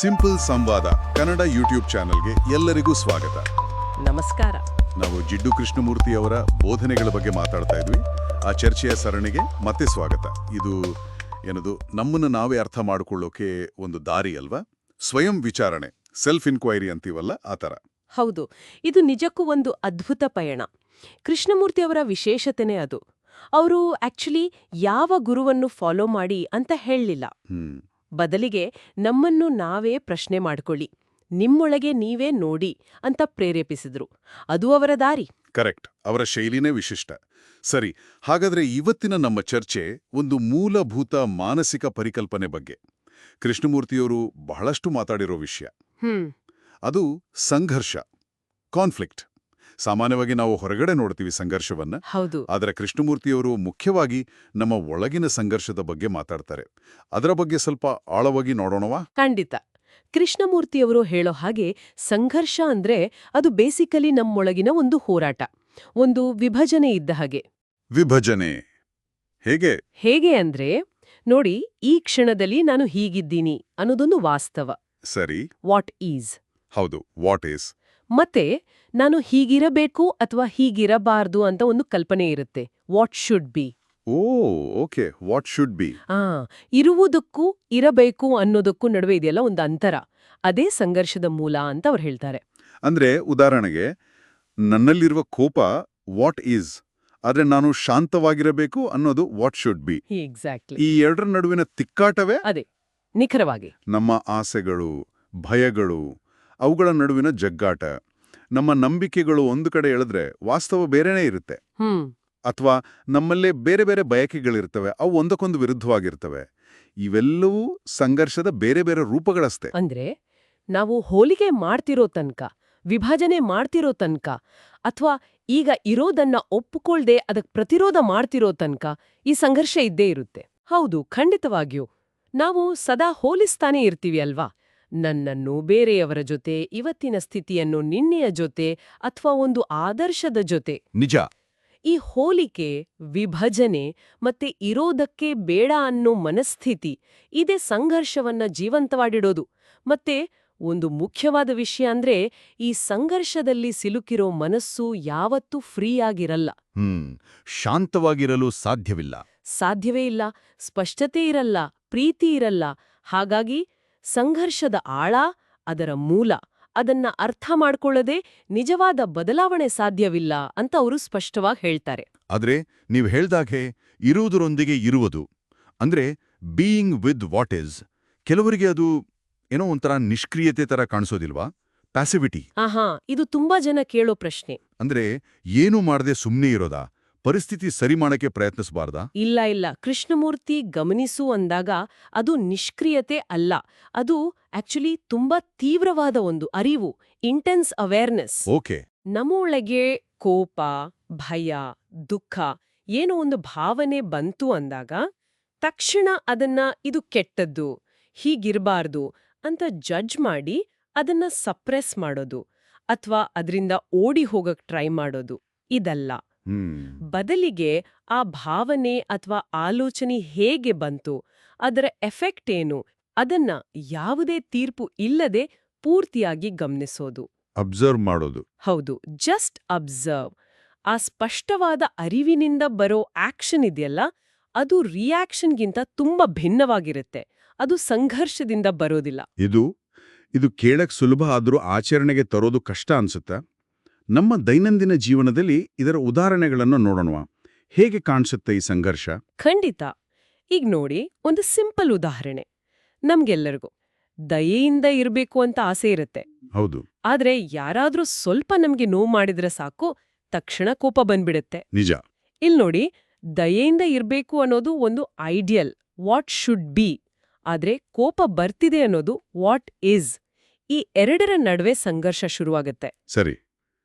Simple ಸಂವಾದ Kannada YouTube ಚಾನೆಲ್ಗೆ ಎಲ್ಲರಿಗೂ ಸ್ವಾಗತ. ನಮಸ್ಕಾರ. ನಾವು ಜಿಡ್ಡು ಕೃಷ್ಣಮೂರ್ತಿ ಅವರ ಬೋಧನೆಗಳ ಬಗ್ಗೆ ಮಾತಾಡ್ತಾ ಇದ್ವಿ. ಆ ಚರ್ಚೆಯ ಸರಣಿಗೆ ಮತ್ತೆ ಸ್ವಾಗತ. ಇದು ಏನದು ನಮ್ಮನ್ನು ನಾವೇ ಅರ್ಥ ಮಾಡಿಕೊಳ್ಳೋಕೆ ಒಂದು ದಾರಿ ಅಲ್ವಾ? ಸ್ವಯಂ ವಿಚಾರಣೆ, ಸೆಲ್ಫ್ ಇನ್ಕ್ವೈರಿ ಅಂತೀವಲ್ಲ, ಆ ಥರ. ಹೌದು, ಇದು ನಿಜಕ್ಕೂ ಒಂದು ಅದ್ಭುತ ಪಯಣ. ಕೃಷ್ಣಮೂರ್ತಿ ಅವರ ವಿಶೇಷತೆನೇ ಅದು. ಅವರು ಆಕ್ಚುಲಿ ಯಾವ ಗುರುವನ್ನು ಫಾಲೋ ಮಾಡಿ ಅಂತ ಹೇಳಲಿಲ್ಲ. ಬದಲಿಗೆ ನಮ್ಮನ್ನು ನಾವೇ ಪ್ರಶ್ನೆ ಮಾಡ್ಕೊಳ್ಳಿ, ನಿಮ್ಮೊಳಗೆ ನೀವೇ ನೋಡಿ ಅಂತ ಪ್ರೇರೇಪಿಸಿದ್ರು. ಅದು ಅವರ ದಾರಿ. ಕರೆಕ್ಟ್. ಅವರ ಶೈಲಿನೇ ವಿಶಿಷ್ಟ. ಸರಿ, ಹಾಗಾದ್ರೆ ಇವತ್ತಿನ ನಮ್ಮ ಚರ್ಚೆ ಒಂದು ಮೂಲಭೂತ ಮಾನಸಿಕ ಪರಿಕಲ್ಪನೆ ಬಗ್ಗೆ. ಕೃಷ್ಣಮೂರ್ತಿಯವರು ಬಹಳಷ್ಟು ಮಾತಾಡಿರೋ ವಿಷಯ ಅದು ಸಂಘರ್ಷ, ಕಾನ್ಫ್ಲಿಕ್ಟ್. ಸಾಮಾನ್ಯವಾಗಿ ನಾವು ಹೊರಗಡೆ ನೋಡ್ತೀವಿ ಸಂಘರ್ಷವನ್ನ. ಹೌದು. ಆದರೆ ಕೃಷ್ಣಮೂರ್ತಿಯವರು ಮುಖ್ಯವಾಗಿ ನಮ್ಮ ಒಳಗಿನ ಸಂಘರ್ಷದ ಬಗ್ಗೆ ಮಾತಾಡ್ತಾರೆ. ಅದರ ಬಗ್ಗೆ ಸ್ವಲ್ಪ ಆಳವಾಗಿ ನೋಡೋಣವಾ? ಖಂಡಿತ. ಕೃಷ್ಣಮೂರ್ತಿಯವರು ಹೇಳೋ ಹಾಗೆ ಸಂಘರ್ಷ ಅಂದ್ರೆ ಅದು ಬೇಸಿಕಲಿ ನಮ್ಮೊಳಗಿನ ಒಂದು ಹೋರಾಟ, ಒಂದು ವಿಭಜನೆ ಇದ್ದ ಹಾಗೆ. ವಿಭಜನೆ ಹೇಗೆ ಅಂದ್ರೆ ನೋಡಿ, ಈ ಕ್ಷಣದಲ್ಲಿ ನಾನು ಹೀಗಿದ್ದೀನಿ ಅನ್ನೋದೊಂದು ವಾಸ್ತವ. ಸರಿ. What is. ಹೌದು, ವಾಟ್ ಈಸ್. ಮತ್ತೆ ನಾನು ಹೀಗಿರಬೇಕು ಅಥವಾ ಹೀಗಿರಬಾರ್ದು ಅಂತ ಒಂದು ಕಲ್ಪನೆ ಇರುತ್ತೆ. What should be. Okay, what should be. ಇರುವುದಕ್ಕೂ ಇರಬೇಕು ಅನ್ನೋದಕ್ಕೂ ನಡುವೆ ಇದೆಯಲ್ಲ ಒಂದು ಅಂತರ. ಅದೇ ಸಂಘರ್ಷದ ಮೂಲ ಅಂತ ಅವ್ರು ಹೇಳ್ತಾರೆ. ಅಂದ್ರೆ ಉದಾಹರಣೆಗೆ, ನನ್ನಲ್ಲಿರುವ ಕೋಪ ವಾಟ್ ಈಸ್, ಆದ್ರೆ ನಾನು ಶಾಂತವಾಗಿರಬೇಕು ಅನ್ನೋದು ವಾಟ್ ಶುಡ್ ಬಿ. ಎಕ್ಸಾಕ್ಟ್ಲಿ. ಈ ಎರಡರ ನಡುವಿನ ತಿಕ್ಕಾಟವೇ ಅದೇ ನಿಖರವಾಗಿ ನಮ್ಮ ಆಸೆಗಳು, ಭಯಗಳು, ಅವುಗಳ ನಡುವಿನ ಜಗ್ಗಾಟ. ನಮ್ಮ ನಂಬಿಕೆಗಳು ಒಂದು ಕಡೆ ಎಳೆದ್ರೆ ವಾಸ್ತವ ಬೇರೆನೇ ಇರುತ್ತೆ. ಅಥವಾ ನಮ್ಮಲ್ಲೇ ಬೇರೆ ಬೇರೆ ಬಯಕೆಗಳಿರ್ತವೆ, ಅವು ಒಂದಕ್ಕೊಂದು ವಿರುದ್ಧವಾಗಿರ್ತವೆ. ಇವೆಲ್ಲವೂ ಸಂಘರ್ಷದ ಬೇರೆ ಬೇರೆ ರೂಪಗಳಷ್ಟೇ. ಅಂದ್ರೆ ನಾವು ಹೋಲಿಕೆ ಮಾಡ್ತಿರೋ ತನಕ, ವಿಭಜನೆ ಮಾಡ್ತಿರೋ ತನಕ, ಅಥವಾ ಈಗ ಇರೋದನ್ನ ಒಪ್ಪುಕೊಳ್ದೆ ಅದಕ್ಕೆ ಪ್ರತಿರೋಧ ಮಾಡ್ತಿರೋ ತನಕ ಈ ಸಂಘರ್ಷ ಇದ್ದೇ ಇರುತ್ತೆ. ಹೌದು, ಖಂಡಿತವಾಗಿಯೂ. ನಾವು ಸದಾ ಹೋಲಿಸ್ತಾನೆ ಇರ್ತೀವಿ ಅಲ್ವಾ? ನನ್ನನ್ನು ಬೇರೆಯವರ ಜೊತೆ, ಇವತ್ತಿನ ಸ್ಥಿತಿಯನ್ನು ನಿನ್ನೆಯ ಜೊತೆ, ಅಥವಾ ಒಂದು ಆದರ್ಶದ ಜೊತೆ. ನಿಜ. ಈ ಹೋಲಿಕೆ, ವಿಭಜನೆ ಮತ್ತೆ ಇರೋದಕ್ಕೆ ಬೇಡ ಅನ್ನೋ ಮನಸ್ಥಿತಿ ಇದೇ ಸಂಘರ್ಷವನ್ನ ಜೀವಂತವಾಗಿಡೋದು. ಮತ್ತೆ ಒಂದು ಮುಖ್ಯವಾದ ವಿಷಯ ಅಂದ್ರೆ, ಈ ಸಂಘರ್ಷದಲ್ಲಿ ಸಿಲುಕಿರೋ ಮನಸ್ಸು ಯಾವತ್ತೂ ಫ್ರೀ ಆಗಿರಲ್ಲ. ಶಾಂತವಾಗಿರಲು ಸಾಧ್ಯವೇ ಇಲ್ಲ. ಸ್ಪಷ್ಟತೆ ಇರಲ್ಲ, ಪ್ರೀತಿ ಇರಲ್ಲ. ಹಾಗಾಗಿ ಸಂಘರ್ಷದ ಆಳ, ಅದರ ಮೂಲ, ಅದನ್ನ ಅರ್ಥ ಮಾಡ್ಕೊಳ್ಳದೆ ನಿಜವಾದ ಬದಲಾವಣೆ ಸಾಧ್ಯವಿಲ್ಲ ಅಂತ ಅವರು ಸ್ಪಷ್ಟವಾಗಿ ಹೇಳ್ತಾರೆ. ಆದ್ರೆ ನೀವು ಹೇಳ್ದಾಗೆ ಇರುವುದರೊಂದಿಗೆ ಇರುವುದು ಅಂದ್ರೆ ಬೀಯಿಂಗ್ ವಿತ್ ವಾಟ್ ಈಸ್, ಕೆಲವರಿಗೆ ಅದು ಏನೋ ಒಂಥರ ನಿಷ್ಕ್ರಿಯತೆ ತರ ಕಾಣಿಸೋದಿಲ್ವಾ? ಪ್ಯಾಸಿವಿಟಿ. ಇದು ತುಂಬಾ ಜನ ಕೇಳೋ ಪ್ರಶ್ನೆ. ಅಂದ್ರೆ ಏನು ಮಾಡದೆ ಸುಮ್ಮನೆ ಇರೋದಾ? ಪರಿಸ್ಥಿತಿ ಸರಿ ಮಾಡಕ್ಕೆ ಪ್ರಯತ್ನಿಸಬಾರ್ದಾ? ಇಲ್ಲ. ಕೃಷ್ಣಮೂರ್ತಿ ಗಮನಿಸು ಅಂದಾಗ ಅದು ನಿಷ್ಕ್ರಿಯತೆ ಅಲ್ಲ. ಅದು ಆಕ್ಚುಲಿ ತುಂಬಾ ತೀವ್ರವಾದ ಒಂದು ಅರಿವು, ಇಂಟೆನ್ಸ್ ಅವೇರ್ನೆಸ್. ಓಕೆ. ನಮ್ಮೊಳಗೆ ಕೋಪ, ಭಯ, ದುಃಖ ಏನೋ ಒಂದು ಭಾವನೆ ಬಂತು ಅಂದಾಗ ತಕ್ಷಣ ಅದನ್ನ ಇದು ಕೆಟ್ಟದ್ದು, ಹೀಗಿರಬಾರ್ದು ಅಂತ ಜಡ್ಜ್ ಮಾಡಿ ಅದನ್ನ ಸಪ್ರೆಸ್ ಮಾಡೋದು ಅಥವಾ ಅದರಿಂದ ಓಡಿ ಹೋಗಕ್ ಟ್ರೈ ಮಾಡೋದು ಇದಲ್ಲ. ಬದಲಿಗೆ ಆ ಭಾವನೆ ಅಥವಾ ಆಲೋಚನೆ ಹೇಗೆ ಬಂತು, ಅದರ ಎಫೆಕ್ಟ್ ಏನು, ಅದನ್ನ ಯಾವುದೇ ತೀರ್ಪು ಇಲ್ಲದೆ ಪೂರ್ತಿಯಾಗಿ ಗಮನಿಸೋದು, ಅಬ್ಸರ್ವ್ ಮಾಡೋದು. ಹೌದು, ಜಸ್ಟ್ ಅಬ್ಸರ್ವ್. ಆ ಸ್ಪಷ್ಟವಾದ ಅರಿವಿನಿಂದ ಬರೋ ಆಕ್ಷನ್ ಇದೆಯಲ್ಲ, ಅದು ರಿಯಾಕ್ಷನ್ಗಿಂತ ತುಂಬಾ ಭಿನ್ನವಾಗಿರುತ್ತೆ. ಅದು ಸಂಘರ್ಷದಿಂದ ಬರೋದಿಲ್ಲ. ಇದು ಕೇಳಕ್ ಸುಲಭ ಆದ್ರೂ ಆಚರಣೆಗೆ ತರೋದು ಕಷ್ಟ ಅನ್ಸುತ್ತಾ? ನಮ್ಮ ದೈನಂದಿನ ಜೀವನದಲ್ಲಿ ಇದರ ಉದಾಹರಣೆಗಳನ್ನು ನೋಡೋಣ. ಹೇಗೆ ಕಾಣಿಸುತ್ತೆ ಈ ಸಂಘರ್ಷ? ಖಂಡಿತ. ಈಗ ನೋಡಿ, ಒಂದು ಸಿಂಪಲ್ ಉದಾಹರಣೆ. ನಮ್ಗೆಲ್ಲರಿಗೂ ದಯೆಯಿಂದ ಇರಬೇಕು ಅಂತ ಆಸೆ ಇರುತ್ತೆ. ಹೌದು. ಆದ್ರೆ ಯಾರಾದ್ರೂ ಸ್ವಲ್ಪ ನಮ್ಗೆ ನೋವು ಮಾಡಿದ್ರೆ ಸಾಕು, ತಕ್ಷಣ ಕೋಪ ಬಂದ್ಬಿಡುತ್ತೆ. ನಿಜ. ಇಲ್ ನೋಡಿ, ದಯೆಯಿಂದ ಇರಬೇಕು ಅನ್ನೋದು ಒಂದು ಐಡಿಯಲ್, ವಾಟ್ ಶುಡ್ ಬಿ. ಆದ್ರೆ ಕೋಪ ಬರ್ತಿದೆ ಅನ್ನೋದು ವಾಟ್ ಈಸ್. ಈ ಎರಡರ ನಡುವೆ ಸಂಘರ್ಷ ಶುರುವಾಗತ್ತೆ. ಸರಿ.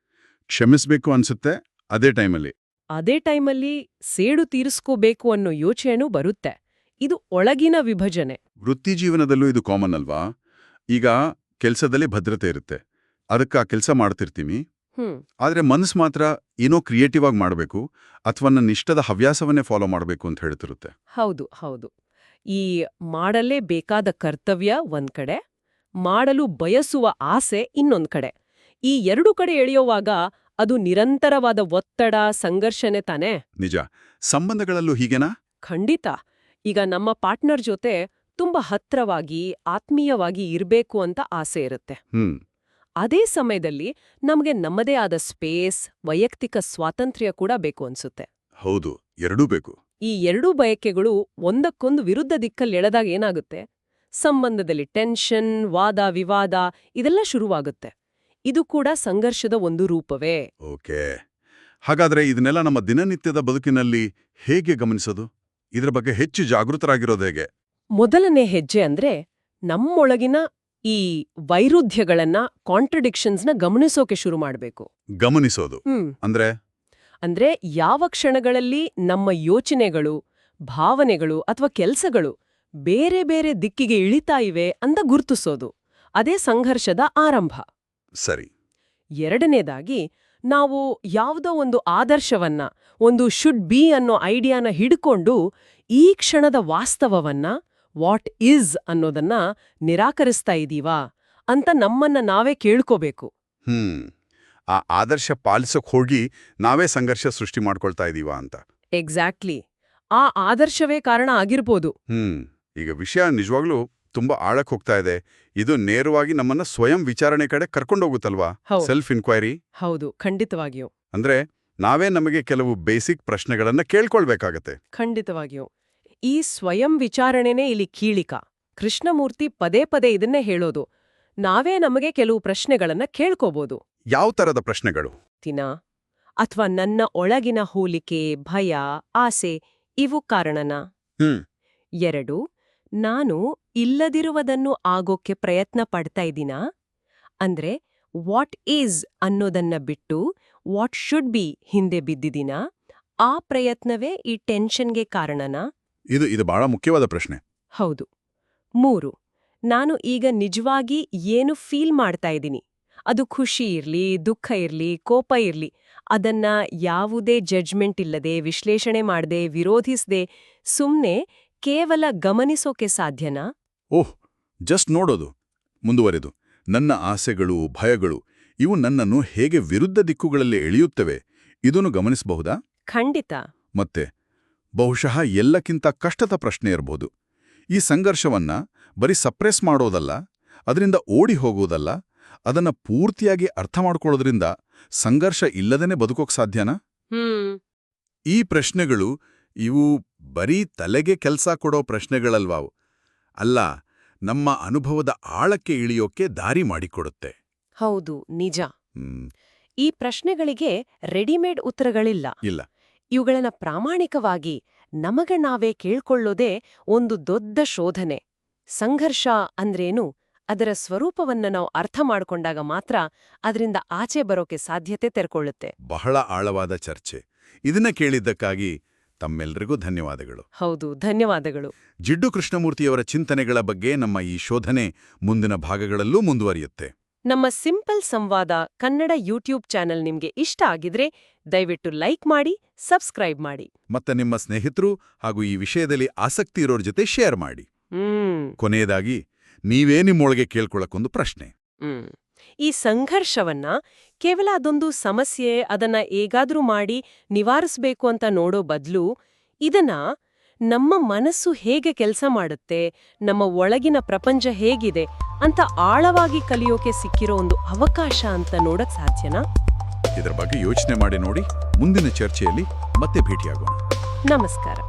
ಕ್ಷಮಿಸ್ಬೇಕು ಅನ್ಸುತ್ತೆ, ಅದೇ ಟೈಮಲ್ಲಿ ಸೇಡು ತೀರಿಸ್ಕೋಬೇಕು ಅನ್ನೋ ಯೋಚನೆನೂ ಬರುತ್ತೆ. ಇದು ಒಳಗಿನ ವಿಭಜನೆ. ವೃತ್ತಿ ಜೀವನದಲ್ಲೂ ಇದು ಕಾಮನ್ ಅಲ್ವಾ? ಈಗ ಕೆಲ್ಸದಲ್ಲಿ ಭದ್ರತೆ ಇರುತ್ತೆ, ಅದಕ್ಕೆ ಆ ಕೆಲಸ ಮಾಡ್ತಿರ್ತೀವಿ. ಆದ್ರೆ ಮನಸ್ಸು ಮಾತ್ರ ಏನೋ ಕ್ರಿಯೇಟಿವ್ ಆಗಿ ಮಾಡಬೇಕು ಅಥವಾ ನನ್ನ ಇಷ್ಟದ ಹವ್ಯಾಸವನ್ನೇ ಫಾಲೋ ಮಾಡಬೇಕು ಅಂತ ಹೇಳ್ತಿರುತ್ತೆ. ಹೌದು. ಈ ಮಾಡಲೇ ಬೇಕಾದ ಕರ್ತವ್ಯ ಒಂದ್ ಕಡೆ, ಮಾಡಲು ಬಯಸುವ ಆಸೆ ಇನ್ನೊಂದ್ ಕಡೆ. ಈ ಎರಡು ಕಡೆ ಎಳೆಯುವಾಗ ಅದು ನಿರಂತರವಾದ ಒತ್ತಡ, ಸಂಘರ್ಷನೆ ತಾನೇ? ನಿಜ. ಸಂಬಂಧಗಳಲ್ಲೂ ಹೀಗೆನಾ? ಖಂಡಿತ. ಈಗ ನಮ್ಮ ಪಾರ್ಟ್ನರ್ ಜೊತೆ ತುಂಬಾ ಹತ್ರವಾಗಿ, ಆತ್ಮೀಯವಾಗಿ ಇರ್ಬೇಕು ಅಂತ ಆಸೆ ಇರುತ್ತೆ. ಅದೇ ಸಮಯದಲ್ಲಿ ನಮಗೆ ನಮ್ಮದೇ ಆದ ಸ್ಪೇಸ್, ವೈಯಕ್ತಿಕ ಸ್ವಾತಂತ್ರ್ಯ ಕೂಡ ಬೇಕು ಅನ್ಸುತ್ತೆ. ಹೌದು, ಎರಡೂ ಬೇಕು. ಈ ಎರಡೂ ಬಯಕೆಗಳು ಒಂದಕ್ಕೊಂದು ವಿರುದ್ಧ ದಿಕ್ಕಲ್ಲಿ ಎಳೆದಾಗ ಏನಾಗುತ್ತೆ? ಸಂಬಂಧದಲ್ಲಿ ಟೆನ್ಷನ್, ವಾದ ವಿವಾದ ಇದೆಲ್ಲ ಶುರುವಾಗುತ್ತೆ. ಇದು ಕೂಡ ಸಂಘರ್ಷದ ಒಂದು ರೂಪವೇ. ಓಕೆ. ಹಾಗಾದ್ರೆ ಇದನ್ನೆಲ್ಲ ನಮ್ಮ ದಿನನಿತ್ಯದ ಬದುಕಿನಲ್ಲಿ ಹೇಗೆ ಗಮನಿಸೋದು? ಇದ್ರ ಬಗ್ಗೆ ಹೆಚ್ಚು ಜಾಗೃತರಾಗಿರೋದು ಹೇಗೆ? ಮೊದಲನೇ ಹೆಜ್ಜೆ ಅಂದ್ರೆ ನಮ್ಮೊಳಗಿನ ಈ ವೈರುಧ್ಯಗಳನ್ನ, ಕಾಂಟ್ರಡಿಕ್ಷನ್ಸ್ನ ಗಮನಿಸೋಕೆ ಶುರು ಮಾಡಬೇಕು. ಗಮನಿಸೋದು ಅಂದ್ರೆ ಯಾವ ಕ್ಷಣಗಳಲ್ಲಿ ನಮ್ಮ ಯೋಚನೆಗಳು, ಭಾವನೆಗಳು ಅಥವಾ ಕೆಲಸಗಳು ಬೇರೆ ಬೇರೆ ದಿಕ್ಕಿಗೆ ಇಳಿತಾ ಇವೆ ಅಂತ ಗುರುತಿಸೋದು. ಅದೇ ಸಂಘರ್ಷದ ಆರಂಭ. ಸರಿ. ಎರಡನೇದಾಗಿ, ನಾವು ಯಾವುದೋ ಒಂದು ಆದರ್ಶವನ್ನ, ಒಂದು ಶುಡ್ ಬಿ ಅನ್ನೋ ಐಡಿಯಾನ ಹಿಡ್ಕೊಂಡು ಈ ಕ್ಷಣದ ವಾಸ್ತವವನ್ನ, ವಾಟ್ ಈಸ್ ಅನ್ನೋದನ್ನ ನಿರಾಕರಿಸ್ತಾ ಇದೀವಾ ಅಂತ ನಮ್ಮನ್ನ ನಾವೇ ಕೇಳ್ಕೋಬೇಕು. ಆ ಆದರ್ಶ ಪಾಲಿಸೋಕ್ ಹೋಗಿ ನಾವೇ ಸಂಘರ್ಷ ಸೃಷ್ಟಿ ಮಾಡ್ಕೊಳ್ತಾ ಇದೀವಾ ಅಂತ. ಎಕ್ಸಾಕ್ಟ್ಲಿ. ಆ ಆದರ್ಶವೇ ಕಾರಣ ಆಗಿರ್ಬೋದು. ಈಗ ವಿಷಯ ನಿಜವಾಗ್ಲೂ ತುಂಬಾ ಆಳಕ್ಕೆ ಹೋಗ್ತಾ ಇದೆ. ಇದು ನೇರವಾಗಿ ನಮ್ಮನ್ನ ಸ್ವಯಂ ವಿಚಾರಣೆ ಕಡೆ ಕರ್ಕೊಂಡೋಗುತ್ತಲ್ವಾ? Self inquiry. ಹೌದು, ಖಂಡಿತವಾಗಿಯೂ. ಅಂದ್ರೆ ನಾವೇ ನಮಗೆ ಕೆಲವು ಬೇಸಿಕ್ ಪ್ರಶ್ನೆಗಳನ್ನ ಕೇಳ್ಕೊಳ್ಬೇಕಾಗತ್ತೆ. ಖಂಡಿತವಾಗಿಯೂ. ಈ ಸ್ವಯಂ ವಿಚಾರಣೆನೇ ಇಲ್ಲಿ ಕೀಳಿಕ. ಕೃಷ್ಣಮೂರ್ತಿ ಪದೇ ಪದೇ ಇದನ್ನೇ ಹೇಳೋದು. ನಾವೇ ನಮಗೆ ಕೆಲವು ಪ್ರಶ್ನೆಗಳನ್ನ ಕೇಳ್ಕೋಬೋದು. ಯಾವ ತರದ ಪ್ರಶ್ನೆಗಳು? ಅಥವಾ ನನ್ನ ಒಳಗಿನ ಹೋಲಿಕೆ, ಭಯ, ಆಸೆ ಇವು ಕಾರಣನ? 2, ನಾನು ಇಲ್ಲದಿರುವುದನ್ನು ಆಗೋಕ್ಕೆ ಪ್ರಯತ್ನ ಪಡ್ತಾ ಇದ್ದೀನಾ? ಅಂದ್ರೆ ವಾಟ್ ಈಸ್ ಅನ್ನೋದನ್ನ ಬಿಟ್ಟು ವಾಟ್ ಶುಡ್ ಬಿ ಹಿಂದೆ ಬಿದ್ದಿದ್ದೀನಾ? ಆ ಪ್ರಯತ್ನವೇ ಈ ಟೆನ್ಷನ್ಗೆ ಕಾರಣನಾ? ಇದು ಬಹಳ ಮುಖ್ಯವಾದ ಪ್ರಶ್ನೆ. ಹೌದು. 3, ನಾನು ಈಗ ನಿಜವಾಗಿ ಏನು ಫೀಲ್ ಮಾಡ್ತಾ ಇದ್ದೀನಿ, ಅದು ಖುಷಿ ಇರ್ಲಿ, ದುಃಖ ಇರ್ಲಿ, ಕೋಪ ಇರ್ಲಿ, ಅದನ್ನ ಯಾವುದೇ ಜಡ್ಜ್ಮೆಂಟ್ ಇಲ್ಲದೆ, ವಿಶ್ಲೇಷಣೆ ಮಾಡದೆ, ವಿರೋಧಿಸದೆ ಸುಮ್ನೆ ಕೇವಲ ಗಮನಿಸೋಕೆ ಸಾಧ್ಯನಾ? ಓಹ್, ಜಸ್ಟ್ ನೋಡೋದು. ಮುಂದುವರೆದು, ನನ್ನ ಆಸೆಗಳು, ಭಯಗಳು ಇವು ನನ್ನನ್ನು ಹೇಗೆ ವಿರುದ್ಧ ದಿಕ್ಕುಗಳಲ್ಲಿ ಎಳೆಯುತ್ತವೆ, ಇದನ್ನು ಗಮನಿಸಬಹುದಾ? ಖಂಡಿತ. ಮತ್ತೆ ಬಹುಶಃ ಎಲ್ಲಕ್ಕಿಂತ ಕಷ್ಟದ ಪ್ರಶ್ನೆ ಇರಬಹುದು. ಈ ಸಂಘರ್ಷವನ್ನ ಬರೀ ಸಪ್ರೆಸ್ ಮಾಡೋದಲ್ಲ, ಅದರಿಂದ ಓಡಿ ಹೋಗುವುದಲ್ಲ, ಅದನ್ನ ಪೂರ್ತಿಯಾಗಿ ಅರ್ಥ ಮಾಡ್ಕೊಳ್ಳೋದ್ರಿಂದ ಸಂಘರ್ಷ ಇಲ್ಲದೇನೆ ಬದುಕೋಕ್ ಸಾಧ್ಯನಾ? ಈ ಪ್ರಶ್ನೆಗಳು ಇವು ಬರೀ ತಲೆಗೆ ಕೆಲ್ಸ ಕೊಡೋ ಪ್ರಶ್ನೆಗಳಲ್ವಾವು. ಅಲ್ಲ, ನಮ್ಮ ಅನುಭವದ ಆಳಕ್ಕೆ ಇಳಿಯೋಕೆ ದಾರಿ ಮಾಡಿಕೊಡುತ್ತೆ. ಹೌದು, ನಿಜ. ಈ ಪ್ರಶ್ನೆಗಳಿಗೆ ರೆಡಿಮೇಡ್ ಉತ್ತರಗಳಿಲ್ಲ. ಇಲ್ಲ. ಇವುಗಳನ್ನ ಪ್ರಾಮಾಣಿಕವಾಗಿ ನಮಗೆ ನಾವೇ ಕೇಳ್ಕೊಳ್ಳೋದೇ ಒಂದು ದೊಡ್ಡ ಶೋಧನೆ. ಸಂಘರ್ಷ ಅಂದ್ರೇನು, ಅದರ ಸ್ವರೂಪವನ್ನ ನಾವು ಅರ್ಥ ಮಾಡ್ಕೊಂಡಾಗ ಮಾತ್ರ ಅದರಿಂದ ಆಚೆ ಬರೋಕೆ ಸಾಧ್ಯತೆ ತೆರೆಕೊಳ್ಳುತ್ತೆ. ಬಹಳ ಆಳವಾದ ಚರ್ಚೆ. ಇದನ್ನ ಕೇಳಿದ್ದಕ್ಕಾಗಿ ತಮ್ಮೆಲ್ಲರಿಗೂ ಧನ್ಯವಾದಗಳು. ಹೌದು, ಧನ್ಯವಾದಗಳು. ಜಿಡ್ಡು ಕೃಷ್ಣಮೂರ್ತಿಯವರ ಚಿಂತನೆಗಳ ಬಗ್ಗೆ ನಮ್ಮ ಈ ಶೋಧನೆ ಮುಂದಿನ ಭಾಗಗಳಲ್ಲೂ ಮುಂದುವರಿಯುತ್ತೆ. ನಮ್ಮ ಸಿಂಪಲ್ ಸಂವಾದ ಕನ್ನಡ ಯೂಟ್ಯೂಬ್ ಚಾನೆಲ್ ನಿಮ್ಗೆ ಇಷ್ಟ ಆಗಿದ್ರೆ ದಯವಿಟ್ಟು ಲೈಕ್ ಮಾಡಿ, ಸಬ್ಸ್ಕ್ರೈಬ್ ಮಾಡಿ. ಮತ್ತೆ ನಿಮ್ಮ ಸ್ನೇಹಿತರು ಹಾಗೂ ಈ ವಿಷಯದಲ್ಲಿ ಆಸಕ್ತಿ ಇರೋರ ಜೊತೆ ಶೇರ್ ಮಾಡಿ. ಕೊನೆಯದಾಗಿ, ನೀವೇ ನಿಮ್ಮೊಳಗೆ ಕೇಳ್ಕೊಳ್ಳಕ್ಕೊಂದು ಪ್ರಶ್ನೆ. ಈ ಸಂಘರ್ಷವನ್ನ ಕೇವಲ ಅದೊಂದು ಸಮಸ್ಯೆ, ಅದನ್ನ ಹೇಗಾದ್ರೂ ಮಾಡಿ ನಿವಾರಿಸ್ಬೇಕು ಅಂತ ನೋಡೋ ಬದಲು ಇದನ್ನ ನಮ್ಮ ಮನಸ್ಸು ಹೇಗೆ ಕೆಲಸ ಮಾಡುತ್ತೆ, ನಮ್ಮ ಒಳಗಿನ ಪ್ರಪಂಚ ಹೇಗಿದೆ ಅಂತ ಆಳವಾಗಿ ಕಲಿಯೋಕೆ ಸಿಕ್ಕಿರೋ ಒಂದು ಅವಕಾಶ ಅಂತ ನೋಡಕ್ ಸಾಧ್ಯನಾ? ಇದರ ಬಗ್ಗೆ ಯೋಚನೆ ಮಾಡಿ ನೋಡಿ. ಮುಂದಿನ ಚರ್ಚೆಯಲ್ಲಿ ಮತ್ತೆ ಭೇಟಿಯಾಗೋಣ. ನಮಸ್ಕಾರ.